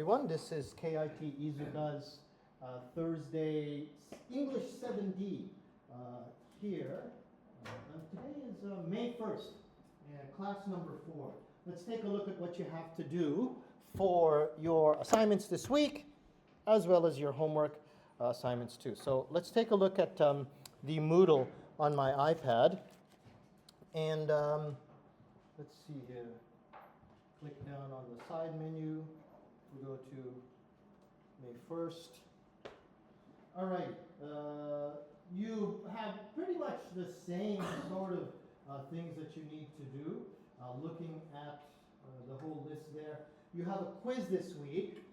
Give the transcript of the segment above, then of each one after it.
Everyone, this is KIT Iizuka's Thursday English 7D here. Today is May 1st, class number 4. Let's take a look at what you have to do for your assignments this week, as well as your homework assignments too. So let's take a look at the Moodle on my iPad. And let's see here. Click down on the side menu. We go to May 1st. All right, you have pretty much the same sort of things that you need to do. Looking at the whole list there. You have a quiz this week,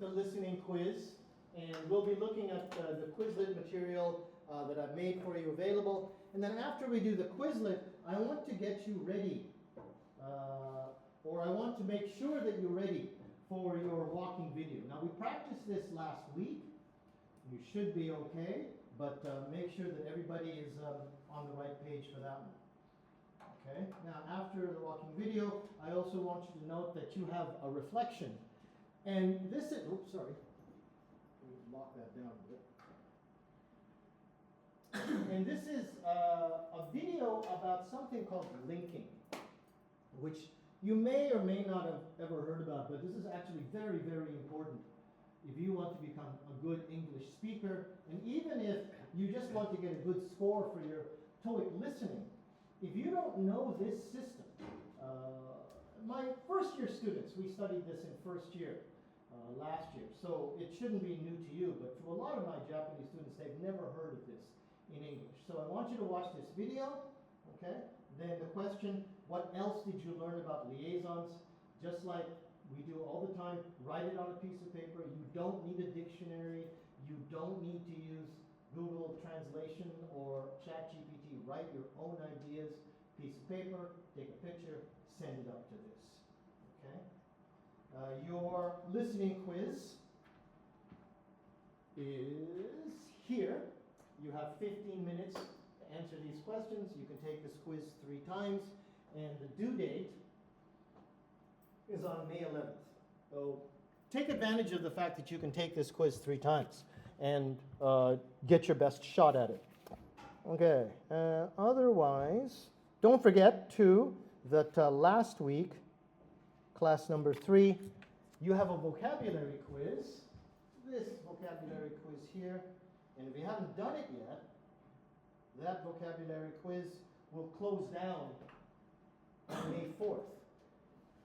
the listening quiz, and we'll be looking at the Quizlet material that I've made for you available. And then after we do the Quizlet, I want to get you ready, or I want to make sure that you're ready for your walking video. Now, we practiced this last week. You should be okay, but make sure that everybody is on the right page for that one. Okay? Now, after the walking video, I also want you to note that you have a reflection. And this is, oops, sorry. Let me lock that down a bit. And this is a video about something called linking, which you may or may not have ever heard about, but this is actually very, very important if you want to become a good English speaker, and even if you just want to get a good score for your TOEIC listening. If you don't know this system, my first year students, we studied this in first year last year, so it shouldn't be new to you, but to a lot of my Japanese students, they've never heard of this in English. So I want you to watch this video, okay? Then the question, what else did you learn about liaisons? Just like we do all the time, write it on a piece of paper. You don't need a dictionary. You don't need to use Google Translation or ChatGPT. Write your own ideas, piece of paper, take a picture, send it up to this, okay? Your listening quiz is here. You have 15 minutes to answer these questions. You can take this quiz 3 times, and the due date is on May 11th. So take advantage of the fact that you can take this quiz 3 times and get your best shot at it. Okay, otherwise, don't forget too that last week, class number 3, you have a vocabulary quiz. This vocabulary quiz here, and if you haven't done it yet, that vocabulary quiz will close down on May 4th.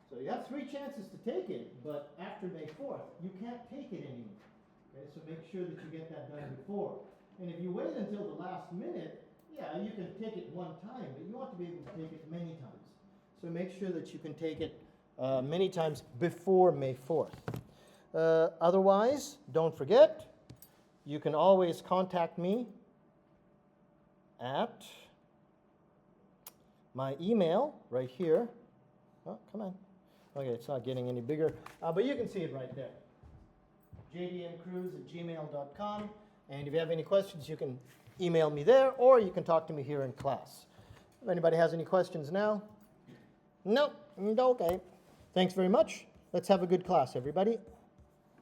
So you have 3 chances to take it, but after May 4th, you can't take it anymore. Okay, so make sure that you get that done before. And if you wait until the last minute, yeah, you can take it 1 time, but you want to be able to take it many times. So make sure that you can take it many times before May 4th. Otherwise, don't forget, you can always contact me at my email right here. Oh, come on. Okay, it's not getting any bigger, but you can see it right there. jdmcruz@gmail.com. And if you have any questions, you can email me there, or you can talk to me here in class. If anybody has any questions now? No? Okay. Thanks very much. Let's have a good class, everybody.